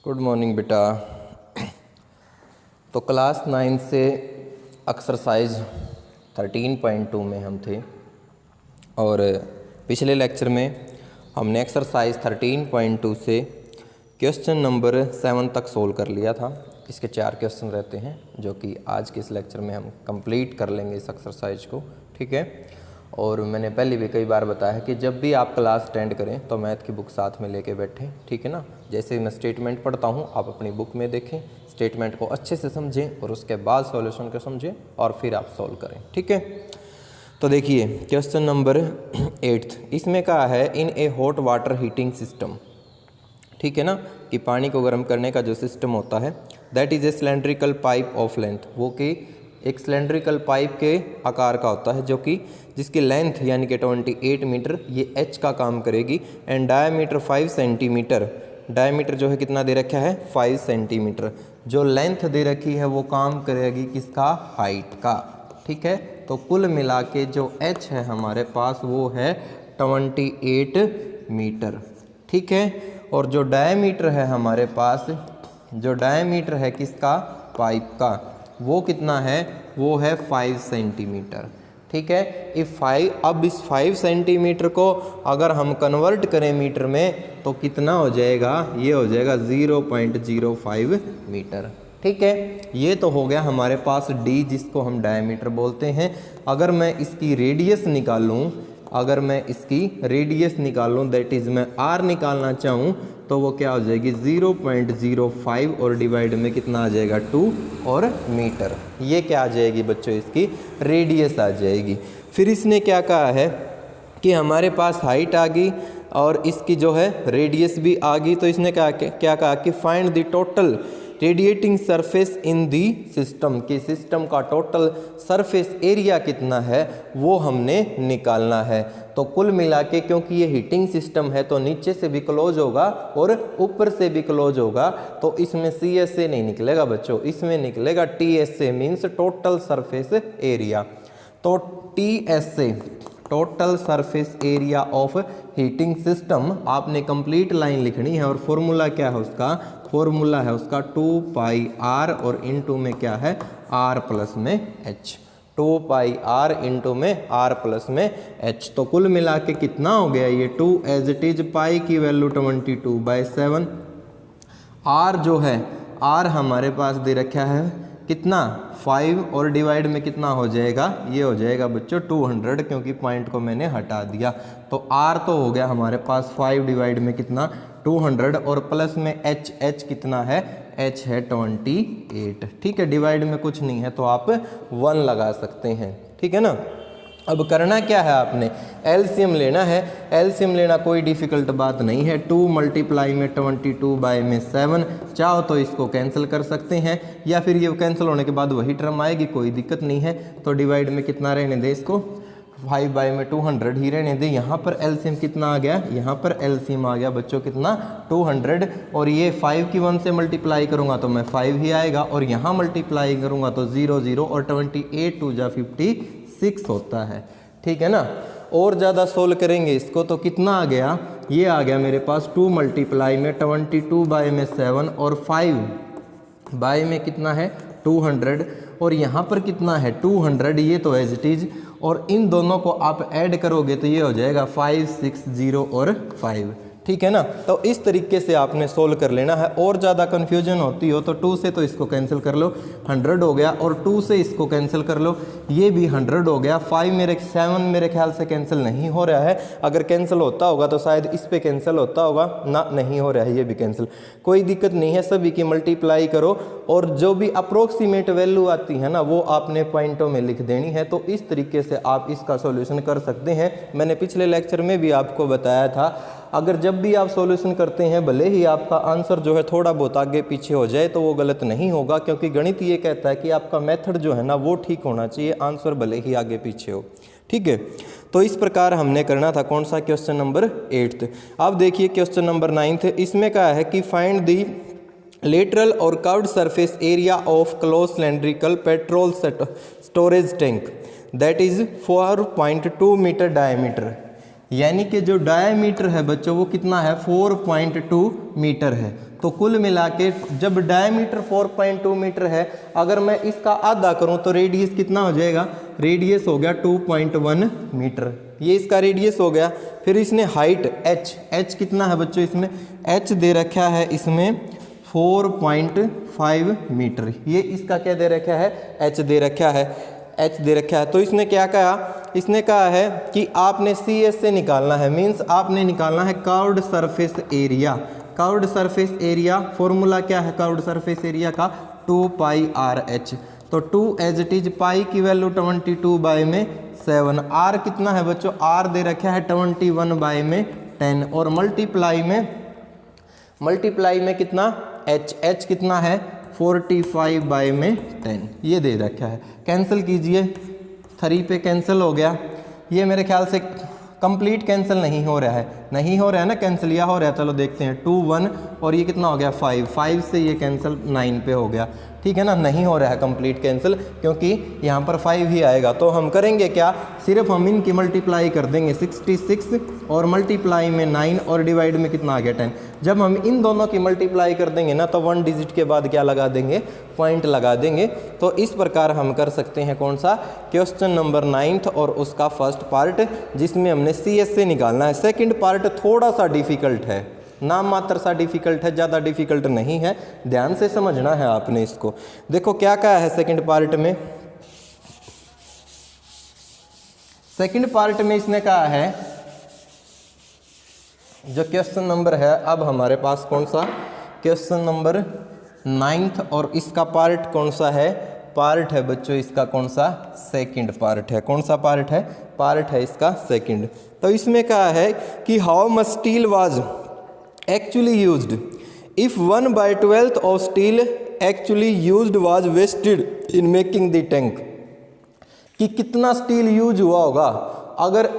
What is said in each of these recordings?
Good morning बेटा। तो class 9 से एक्सरसाइज 13.2 में हम थे और पिछले लेक्चर में हमने एक्सरसाइज 13.2 से क्वेश्चन नंबर 7 तक सोल्व कर लिया था। इसके 4 क्वेश्चन रहते हैं जो कि आज के इस लेक्चर में हम कंप्लीट कर लेंगे इस एक्सरसाइज को, ठीक है। और मैंने पहले भी कई बार बताया कि जब भी आप क्लास अटेंड करें तो मैथ की बुक साथ में लेके बैठें, ठीक है ना। जैसे मैं स्टेटमेंट पढ़ता हूँ आप अपनी बुक में देखें, स्टेटमेंट को अच्छे से समझें और उसके बाद सॉल्यूशन को समझें और फिर आप सॉल्व करें, ठीक है। तो देखिए क्वेश्चन नंबर 8 इसमें कहा है in a hot water heating system, ठीक है ना, कि पानी को गर्म करने का जो सिस्टम होता है that is a cylindrical pipe of length, वो कि एक सिलेंड्रिकल पाइप के आकार का होता है जो कि जिसकी लेंथ यानी कि 28 मीटर ये एच का काम करेगी एंड डायमीटर 5 सेंटीमीटर, डायमीटर जो है कितना दे रखा है 5 सेंटीमीटर, जो लेंथ दे रखी है वो काम करेगी किसका, हाइट का, ठीक है। तो कुल मिला के जो एच है हमारे पास वो है 28 मीटर, ठीक है। और जो डायमीटर है हमारे पास, जो डायमीटर है किसका, पाइप का, वो कितना है, वो है 5 सेंटीमीटर, ठीक है। अब इस 5 सेंटीमीटर को अगर हम कन्वर्ट करें मीटर में तो कितना हो जाएगा, ये हो जाएगा 0.05 मीटर, ठीक है। ये तो हो गया हमारे पास डी जिसको हम डायमीटर बोलते हैं। अगर मैं इसकी रेडियस निकालूं, अगर मैं इसकी रेडियस निकालूं दैट इज़ मैं आर निकालना चाहूँ तो वो क्या हो जाएगी 0.05 और डिवाइड में कितना आ जाएगा 2 और मीटर, ये क्या आ जाएगी बच्चों, इसकी रेडियस आ जाएगी। फिर इसने क्या कहा है कि हमारे पास हाइट आ गई और इसकी जो है रेडियस भी आ गई। तो इसने क्या कहा कि find the total radiating surface in the system, कि सिस्टम का टोटल सरफेस एरिया कितना है वो हमने निकालना है। तो कुल मिला के क्योंकि ये हीटिंग सिस्टम है तो नीचे से भी क्लोज होगा और ऊपर से भी क्लोज होगा, तो इसमें CSA नहीं निकलेगा बच्चों, इसमें निकलेगा TSA means total surface area. तो TSA total surface area of heating system आपने कंप्लीट लाइन लिखनी है और फॉर्मूला क्या है उसका, फॉर्मूला है उसका 2 पाई आर और इनटू में क्या है आर प्लस में एच, 2 पाई आर इंटू में आर प्लस में एच। तो कुल मिला के कितना हो गया ये 2 एज इट इज पाई की वैल्यू 22/7, आर जो है आर हमारे पास दे रखा है कितना 5 और डिवाइड में कितना हो जाएगा, ये हो जाएगा बच्चों 200 क्योंकि पॉइंट को मैंने हटा दिया। तो आर तो हो गया हमारे पास 5 डिवाइड में कितना 200 और प्लस में एच, एच कितना है, एच है 28, ठीक है। डिवाइड में कुछ नहीं है तो आप 1 लगा सकते हैं, ठीक है ना। अब करना क्या है, आपने एलसीएम लेना है। एलसीएम लेना कोई डिफ़िकल्ट बात नहीं है। 2 मल्टीप्लाई में 22/7, चाहो तो इसको कैंसिल कर सकते हैं या फिर ये कैंसिल होने के बाद वही टर्म आएगी, कोई दिक्कत नहीं है। तो डिवाइड में कितना रहने दे, इसको 5/200 ही रहने दे। यहाँ पर एलसीएम कितना आ गया, यहाँ पर एलसीएम आ गया बच्चों कितना 200 और ये 5 की 1 से मल्टीप्लाई करूँगा तो मैं 5 ही आएगा और यहाँ मल्टीप्लाई करूँगा तो 0 0 और 28 2 जा 56 होता है, ठीक है ना। और ज़्यादा सोल्व करेंगे इसको तो कितना आ गया, ये आ गया मेरे पास 2 मल्टीप्लाई में 22/7 और 5 बाय में कितना है 200 और यहाँ पर कितना है 200, ये तो एज इट इज़, और इन दोनों को आप ऐड करोगे तो ये हो जाएगा 5 6 0 और 5, ठीक है ना। तो इस तरीके से आपने सोल्व कर लेना है। और ज़्यादा कन्फ्यूजन होती हो तो 2 से तो इसको कैंसिल कर लो, 100 हो गया, और 2 से इसको कैंसिल कर लो, ये भी 100 हो गया। 7 मेरे ख्याल से कैंसिल नहीं हो रहा है, अगर कैंसिल होता होगा तो शायद इस पे कैंसिल होता होगा ना, नहीं हो रहा है ये भी कैंसिल, कोई दिक्कत नहीं है। सभी की मल्टीप्लाई करो और जो भी अप्रोक्सीमेट वैल्यू आती है ना वो आपने पॉइंटों में लिख देनी है। तो इस तरीके से आप इसका सॉल्यूशन कर सकते हैं। मैंने पिछले लेक्चर में भी आपको बताया था अगर जब भी आप सॉल्यूशन करते हैं भले ही आपका आंसर जो है थोड़ा बहुत आगे पीछे हो जाए तो वो गलत नहीं होगा, क्योंकि गणित ये कहता है कि आपका मेथड जो है ना वो ठीक होना चाहिए, आंसर भले ही आगे पीछे हो, ठीक है। तो इस प्रकार हमने करना था कौन सा, क्वेश्चन नंबर 8। अब देखिए क्वेश्चन नंबर 9 इसमें कहा है कि फाइंड दी लेटरल और curved surface area of closed cylindrical petrol storage tank that is 4.2 metre diameter, यानी कि जो डायमीटर है बच्चों वो कितना है 4.2 मीटर है। तो कुल मिला के जब डायमीटर 4.2 मीटर है, अगर मैं इसका आधा करूं तो रेडियस कितना हो जाएगा, रेडियस हो गया 2.1 मीटर, ये इसका रेडियस हो गया। फिर इसने हाइट h कितना है बच्चों, इसमें h दे रखा है इसमें 4.5 मीटर, ये इसका क्या दे रखा है, h दे रखा है, h दे रखा है। तो इसने क्या कहा, इसने कहा है कि आपने CS से निकालना है, मीन्स आपने निकालना है curved surface area. Curved surface area formula क्या है कर्व्ड सरफेस एरिया का, 2πRh। तो 2 एज इट इज, पाई की वैल्यू 22/7, r कितना है बच्चों, r दे रखा है 21/10, और मल्टीप्लाई में कितना h कितना है 45/10, ये दे रखा है। कैंसिल कीजिए, 3 पे कैंसिल हो गया, ये मेरे ख्याल से कंप्लीट कैंसिल नहीं हो रहा है, नहीं हो रहा है ना कैंसिल, या हो रहा है, चलो देखते हैं, 2 1 और ये कितना हो गया 5 से ये कैंसिल 9 पे हो गया, ठीक है ना, नहीं हो रहा है कंप्लीट कैंसिल क्योंकि यहाँ पर 5 ही आएगा। तो हम करेंगे क्या, सिर्फ हम इनकी मल्टीप्लाई कर देंगे, 66 और मल्टीप्लाई में 9 और डिवाइड में कितना आ गया 10। जब हम इन दोनों की मल्टीप्लाई कर देंगे ना तो 1 डिजिट के बाद क्या लगा देंगे, पॉइंट लगा देंगे। तो इस प्रकार हम कर सकते हैं कौन सा, क्वेश्चन नंबर 9 और उसका फर्स्ट पार्ट, जिसमें हमने CS से निकालना है। सेकंड पार्ट थोड़ा सा डिफ़िकल्ट है, नाम मात्र सा डिफ़िकल्ट है, ज़्यादा डिफ़िकल्ट नहीं है, ध्यान से समझना है आपने इसको। देखो क्या कहा है सेकंड पार्ट में, सेकंड पार्ट में इसने कहा है, जो क्वेश्चन नंबर है अब हमारे पास कौन सा, क्वेश्चन नंबर 9 और इसका पार्ट कौन सा है, पार्ट है बच्चों इसका कौन सा, सेकंड पार्ट है। कौन सा पार्ट है, पार्ट है इसका सेकंड। तो इसमें कहा है कि how much steel was actually used if 1/12 of steel actually used was wasted in making the tank, कि कितना स्टील यूज हुआ होगा अगर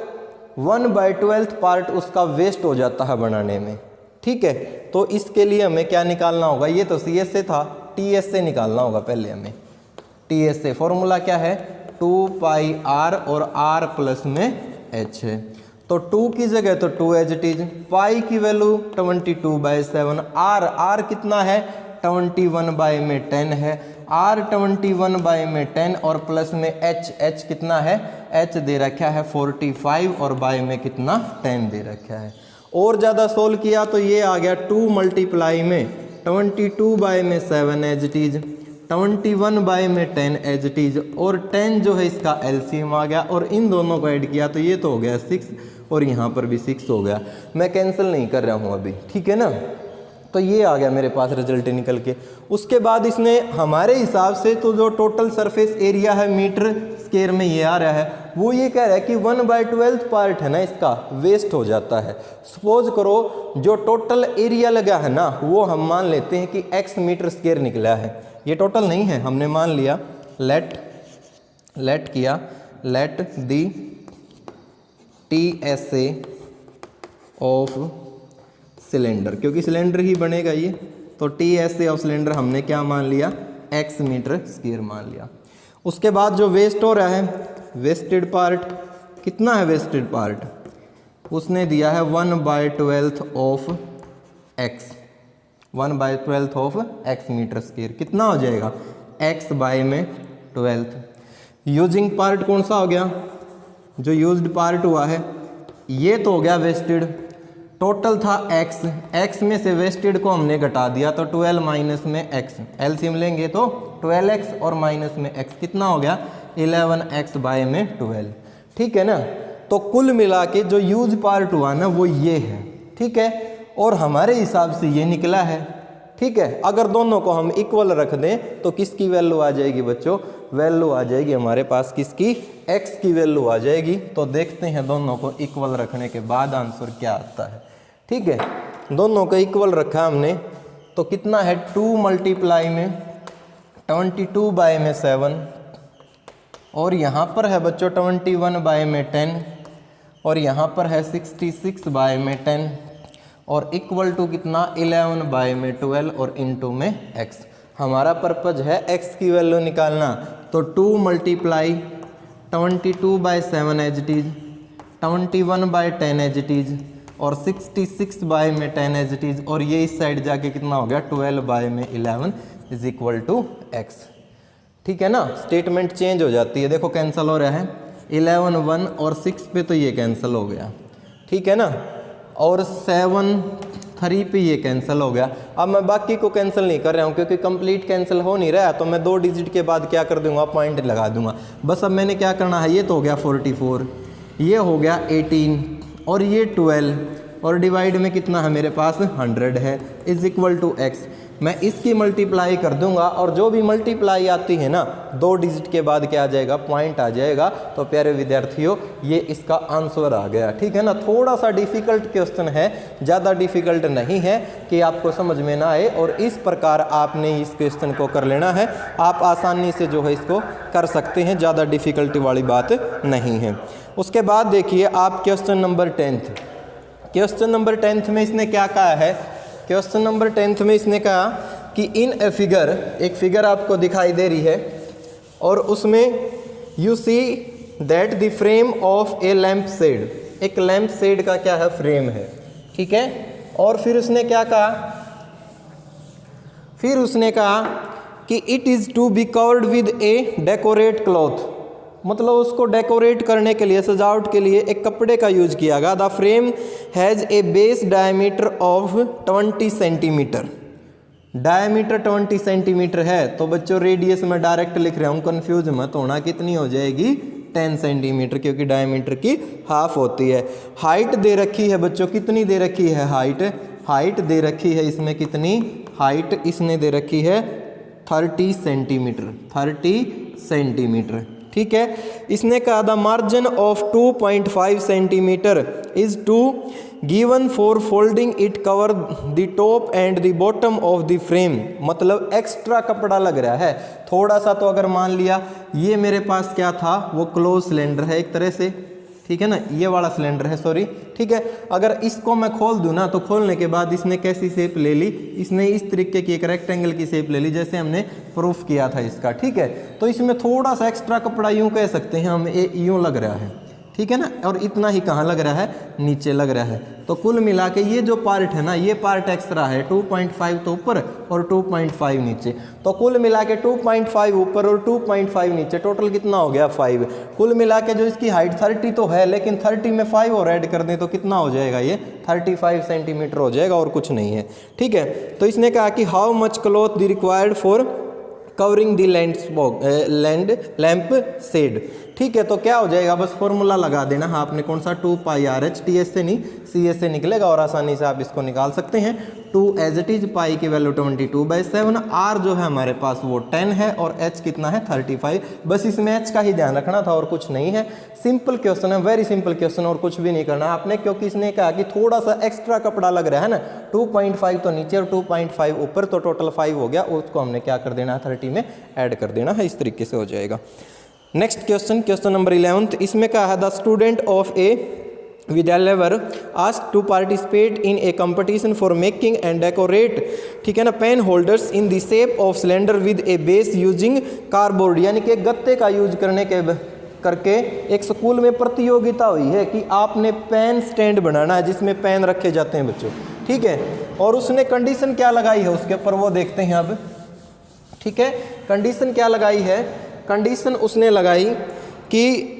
1/12 पार्ट उसका वेस्ट हो जाता है बनाने में, ठीक है। तो इसके लिए हमें क्या निकालना होगा, ये तो CS से था, TS से निकालना होगा पहले हमें, TS से। फॉर्मूला क्या है, 2πr और r प्लस में h है, तो 2 की जगह तो 2 एज इट इज, पाई की वैल्यू 22/7, r कितना है 21/10 है, r 21/10 और प्लस में h कितना है, h दे रखा है 45 और बाय में कितना 10 दे रखा है। और ज़्यादा सोल्व किया तो ये आ गया 2 मल्टीप्लाई में 22/7 as it is, 21/10 as it is, और 10 जो है इसका एलसीएम आ गया, और इन दोनों को ऐड किया तो ये तो हो गया 6 और यहाँ पर भी 6 हो गया। मैं कैंसिल नहीं कर रहा हूँ अभी, ठीक है ना। तो ये आ गया मेरे पास रिजल्ट निकल के। उसके बाद इसने हमारे हिसाब से तो जो टोटल सरफेस एरिया है मीटर स्क्वायर में ये आ रहा है, वो ये कह रहा है कि 1/12 पार्ट है ना इसका वेस्ट हो जाता है। सपोज करो जो टोटल एरिया लगा है ना वो हम मान लेते हैं कि x मीटर स्क्वायर निकला है, ये टोटल नहीं है, हमने मान लिया let the TSA of cylinder, क्योंकि सिलेंडर ही बनेगा ये, तो TSA ऑफ सिलेंडर हमने क्या मान लिया, x मीटर स्क्वायर मान लिया। उसके बाद जो वेस्ट हो रहा है, वेस्टेड पार्ट कितना है, वेस्टेड पार्ट उसने दिया है 1/12 of x, 1/12 of x metre square, कितना हो जाएगा x बाय में 12। यूजिंग पार्ट कौन सा हो गया, जो यूज्ड पार्ट हुआ है ये तो हो गया वेस्टेड। टोटल था x में से वेस्टेड को हमने घटा दिया तो 12 माइनस में x, एलसीएम लेंगे तो 12x और माइनस में x कितना हो गया 11x बाय में 12, ठीक है ना। तो कुल मिला के जो यूज पार्ट हुआ ना वो ये है, ठीक है, और हमारे हिसाब से ये निकला है, ठीक है। अगर दोनों को हम इक्वल रख दें तो किसकी वैल्यू आ जाएगी बच्चों, वैल्यू आ जाएगी हमारे पास किसकी, x की वैल्यू आ जाएगी। तो देखते हैं दोनों को इक्वल रखने के बाद आंसर क्या आता है, ठीक है। दोनों को इक्वल रखा हमने तो कितना है 2 मल्टीप्लाई में 22/7 और यहाँ पर है बच्चों 21/10 और यहाँ पर है 66/10 और इक्वल टू कितना 11/12 और इनटू में x। हमारा पर्पज है x की वैल्यू निकालना, तो 2 multiply 22/7 as it is, 21/10 as it is, और 66 बाय में 10 एज इट इज़, और ये इस साइड जाके कितना हो गया 12 बाय में 11 इज इक्वल टू एक्स। ठीक है ना, स्टेटमेंट चेंज हो जाती है, देखो कैंसिल हो रहा है 11 1 और 6 पे तो ये कैंसिल हो गया, ठीक है ना, और 7 3 पे ये कैंसिल हो गया। अब मैं बाकी को कैंसिल नहीं कर रहा हूँ क्योंकि कंप्लीट कैंसिल हो नहीं रहा है, तो मैं 2 डिजिट के बाद क्या कर दूंगा, पॉइंट लगा दूंगा। बस अब मैंने क्या करना है, ये तो हो गया 44, ये हो गया 18 और ये 12 और डिवाइड में कितना है मेरे पास 100 है, इज इक्वल टू एक्स। मैं इसकी मल्टीप्लाई कर दूंगा और जो भी मल्टीप्लाई आती है ना 2 डिजिट के बाद क्या आ जाएगा, पॉइंट आ जाएगा। तो प्यारे विद्यार्थियों ये इसका आंसर आ गया, ठीक है ना। थोड़ा सा डिफिकल्ट क्वेश्चन है, ज़्यादा डिफिकल्ट नहीं है कि आपको समझ में ना आए, और इस प्रकार आपने इस क्वेश्चन को कर लेना है। आप आसानी से जो है इसको कर सकते हैं, ज़्यादा डिफिकल्टी वाली बात नहीं है। उसके बाद देखिए आप question number 10th, question number 10th में इसने क्या कहा है, क्वेश्चन नंबर 10th में इसने कहा कि इन ए फिगर, एक फिगर आपको दिखाई दे रही है और उसमें you see that the frame of a lamp shade, एक लैंप शेड का क्या है, फ्रेम है, ठीक है। और फिर उसने क्या कहा, फिर उसने कहा कि it is to be covered with a decorate cloth, मतलब उसको डेकोरेट करने के लिए, सजावट के लिए एक कपड़े का यूज किया गया। The frame has a base diameter of 20 centimetre, diameter 20 centimetre है। तो बच्चों रेडियस में डायरेक्ट लिख रहा हूँ, कन्फ्यूज मत होना, कितनी हो जाएगी 10 सेंटीमीटर, क्योंकि डायमीटर की हाफ होती है। हाइट दे रखी है बच्चों, कितनी दे रखी है, हाइट दे रखी है इसमें, कितनी हाइट इसने दे रखी है 30 सेंटीमीटर, 30 सेंटीमीटर, ठीक है। इसने कहा the margin of 2.5 centimetre is to given for folding it cover the top and the bottom of the frame, मतलब एक्स्ट्रा कपड़ा लग रहा है थोड़ा सा। तो अगर मान लिया ये मेरे पास क्या था, वो क्लोज सिलेंडर है एक तरह से, ठीक है ना, ये वाला सिलेंडर है, सॉरी, ठीक है। अगर इसको मैं खोल दूं ना, तो खोलने के बाद इसने कैसी शेप ले ली, इसने इस तरीके की एक रेक्टेंगल की शेप ले ली, जैसे हमने प्रूफ किया था इसका, ठीक है। तो इसमें थोड़ा सा एक्स्ट्रा कपड़ा यूं कह सकते हैं हम, ये यूं लग रहा है, ठीक है ना, और इतना ही कहाँ लग रहा है, नीचे लग रहा है। तो कुल मिला के ये जो पार्ट है ना, ये पार्ट एक्स्ट्रा है, 2.5 तो ऊपर और 2.5 नीचे, तो कुल मिला के 2.5 ऊपर और 2.5 नीचे, टोटल कितना हो गया 5। कुल मिला के जो इसकी हाइट 30 तो है, लेकिन 30 में 5 और ऐड कर दें तो कितना हो जाएगा, ये 35 सेंटीमीटर हो जाएगा, और कुछ नहीं है, ठीक है। तो इसने कहा कि how much cloth the required for covering the lamp shade, ठीक है। तो क्या हो जाएगा, बस फॉर्मूला लगा देना, हाँ आपने कौन सा 2 पाई आर एच, टी एस से नहीं सी एस से निकलेगा और आसानी से आप इसको निकाल सकते हैं। 2 एज इट इज, पाई की वैल्यू 22/7, आर जो है हमारे पास वो 10 है और एच कितना है 35। बस इसमें एच का ही ध्यान रखना था और कुछ नहीं है। सिंपल क्वेश्चन है, वेरी सिंपल क्वेश्चन, और कुछ भी नहीं करना आपने, क्योंकि इसने कहा कि थोड़ा सा एक्स्ट्रा कपड़ा लग रहा है ना, 2.5 तो नीचे और 2.5 ऊपर, तो टोटल 5 हो गया, उसको हमने क्या कर देना है 30 में ऐड कर देना है, इस तरीके से हो जाएगा। नेक्स्ट क्वेश्चन, क्वेश्चन नंबर 11, इसमें कहा है द स्टूडेंट ऑफ ए विद्यालय were asked to participate in a competition for making and decorate, ठीक है ना, pen holders in the shape of cylinder with a base using cardboard, यानी कि गत्ते का यूज करके एक स्कूल में प्रतियोगिता हुई है कि आपने पेन स्टैंड बनाना है जिसमें पेन रखे जाते हैं बच्चों, ठीक है। और उसने कंडीशन क्या लगाई है उसके ऊपर, वो देखते हैं अब, ठीक है। कंडीशन क्या लगाई है, कंडीशन उसने लगाई कि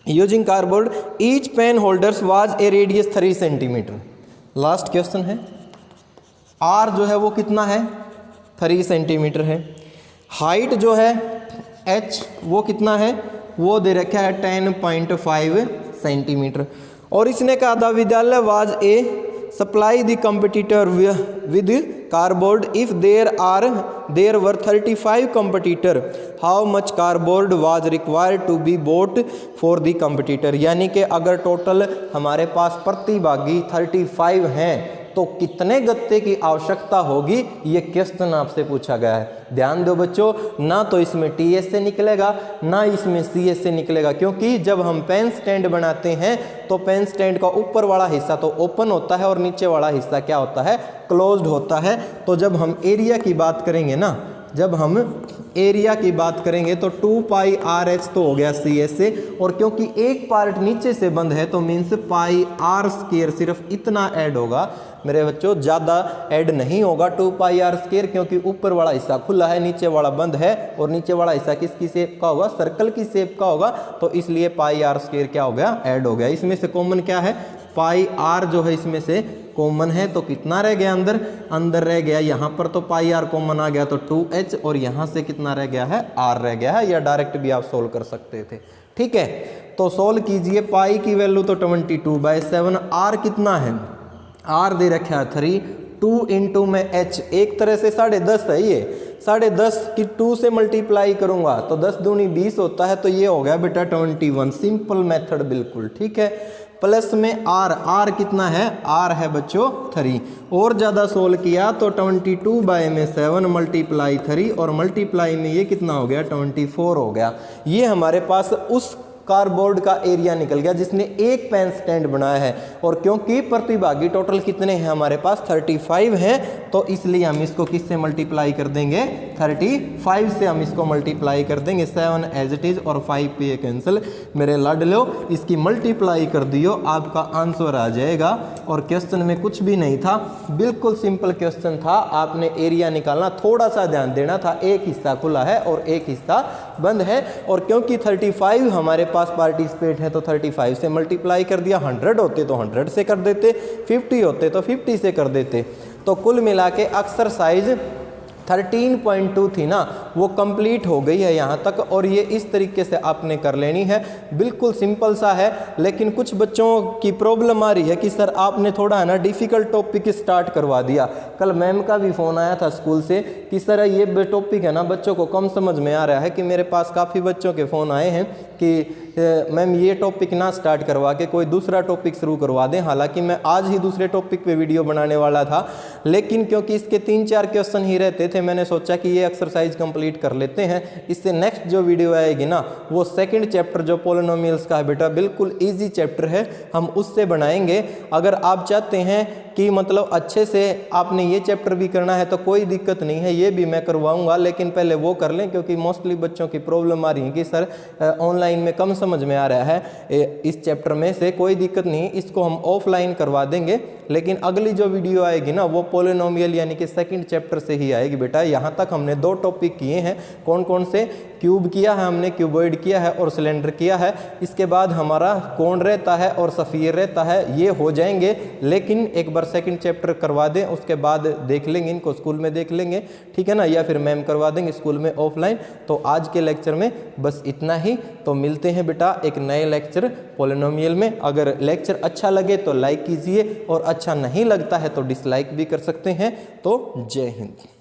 using cardboard each pen holders was a radius 3 centimetre. Last question है, आर जो है वो कितना है 3 सेंटीमीटर है, हाइट जो है एच वो कितना है, वो दे रखा है 10.5 सेंटीमीटर। और इसने कहा था विद्यालय was a supply the competitor with cardboard if there were 35 competitor, how much cardboard was required to be bought for the competitor, यानी कि अगर टोटल हमारे पास प्रतिभागी 35 हैं तो कितने गत्ते की आवश्यकता होगी, ये क्वेश्चन आपसे पूछा गया है। ध्यान दो बच्चों, ना तो इसमें टीएस से निकलेगा ना इसमें सीएस से निकलेगा, क्योंकि जब हम पेन स्टैंड बनाते हैं तो पेन स्टैंड का ऊपर वाला हिस्सा तो ओपन होता है और नीचे वाला हिस्सा क्या होता है, क्लोज्ड होता है। तो जब हम एरिया की बात करेंगे ना, जब हम एरिया की बात करेंगे तो 2 पाई आर एच तो हो गया सी एस से, और क्योंकि एक पार्ट नीचे से बंद है तो मीन्स पाई आर स्क्वायर सिर्फ इतना ऐड होगा मेरे बच्चों, ज़्यादा ऐड नहीं होगा 2 पाई आर स्क्वायर, क्योंकि ऊपर वाला हिस्सा खुला है, नीचे वाला बंद है, और नीचे वाला हिस्सा किसकी शेप का होगा, सर्कल की शेप का होगा, तो इसलिए पाई आर स्क्वायर क्या हो गया, ऐड हो गया। इसमें से कॉमन क्या है, पाई आर जो है इसमें से कॉमन है, तो कितना रह गया अंदर, अंदर रह गया यहाँ पर तो पाई आर कॉमन आ गया तो 2h, और यहाँ से कितना रह गया है, r रह गया है, या डायरेक्ट भी आप सोल्व कर सकते थे। ठीक है, तो सोल्व कीजिए, पाई की वैल्यू तो 22/7, r कितना है, r दे रखा है 3, 2 इंटू में h, एक तरह से 10.5 है ये, 10.5 की 2 से मल्टीप्लाई करूंगा तो 10 दूनी 20 होता है, तो ये हो गया बेटा 21, सिंपल मेथड बिल्कुल। ठीक है, प्लस में r कितना है, r है बच्चों 3, और ज़्यादा सोल्व किया तो 22/7 मल्टीप्लाई 3, और मल्टीप्लाई में ये कितना हो गया, 24 हो गया। ये हमारे पास उस कार्डबोर्ड का एरिया निकल गया जिसने एक पेन स्टैंड बनाया है, और क्योंकि प्रतिभागी टोटल कितने हैं हमारे पास 35 हैं, तो इसलिए हम इसको किससे मल्टीप्लाई कर देंगे, 35 से हम इसको मल्टीप्लाई कर देंगे, 7 एज इट इज, और 5 पे ये कैंसिल, मेरे लाडलो इसकी मल्टीप्लाई कर दियो, आपका आंसर आ जाएगा। और क्वेश्चन में कुछ भी नहीं था, बिल्कुल सिंपल क्वेश्चन था, आपने एरिया निकालना, थोड़ा सा ध्यान देना था, एक हिस्सा खुला है और एक हिस्सा बंद है, और क्योंकि 35 हमारे पास पार्टिसिपेट है तो 35 से मल्टीप्लाई कर दिया, 100 होते तो 100 से कर देते, 50 होते तो 50 से कर देते, तो कुल मिला के एक्सरसाइज 13.2 थी ना, वो कंप्लीट हो गई है यहाँ तक, और ये इस तरीके से आपने कर लेनी है, बिल्कुल सिंपल सा है। लेकिन कुछ बच्चों की प्रॉब्लम आ रही है कि सर आपने थोड़ा है ना डिफ़िकल्ट टॉपिक स्टार्ट करवा दिया। कल मैम का भी फ़ोन आया था स्कूल से कि सर ये टॉपिक है ना बच्चों को कम समझ में आ रहा है, कि मेरे पास काफ़ी बच्चों के फ़ोन आए हैं कि मैम ये टॉपिक ना स्टार्ट करवा के कोई दूसरा टॉपिक शुरू करवा दें। हालांकि मैं आज ही दूसरे टॉपिक पे वीडियो बनाने वाला था, लेकिन क्योंकि इसके 3-4 क्वेश्चन ही रहते थे, मैंने सोचा कि ये एक्सरसाइज कंप्लीट कर लेते हैं। इससे नेक्स्ट जो वीडियो आएगी ना, वो सेकंड चैप्टर जो पॉलिनोमियल्स का है बेटा, बिल्कुल ईजी चैप्टर है, हम उससे बनाएंगे। अगर आप चाहते हैं कि मतलब अच्छे से आपने ये चैप्टर भी करना है तो कोई दिक्कत नहीं है, ये भी मैं करवाऊंगा, लेकिन पहले वो कर लें, क्योंकि मोस्टली बच्चों की प्रॉब्लम आ रही है कि सर ऑनलाइन में कम समझ में आ रहा है इस चैप्टर में से। कोई दिक्कत नहीं, इसको हम ऑफलाइन करवा देंगे, लेकिन अगली जो वीडियो आएगी ना वो पॉलिनोमियल यानी कि सेकंड चैप्टर से ही आएगी बेटा। यहाँ तक हमने 2 टॉपिक किए हैं, कौन कौन से, क्यूब किया है हमने, क्यूबॉइड किया है और सिलेंडर किया है। इसके बाद हमारा कोण रहता है और सफ़ीर रहता है, ये हो जाएंगे, लेकिन एक बार सेकंड चैप्टर करवा दें, उसके बाद देख लेंगे, इनको स्कूल में देख लेंगे, ठीक है ना, या फिर मैम करवा देंगे स्कूल में ऑफलाइन। तो आज के लेक्चर में बस इतना ही, तो मिलते हैं बेटा एक नए लेक्चर पॉलिनोमियल में। अगर लेक्चर अच्छा लगे तो लाइक कीजिए, और अच्छा नहीं लगता है तो डिसलाइक भी कर सकते हैं। तो जय हिंद।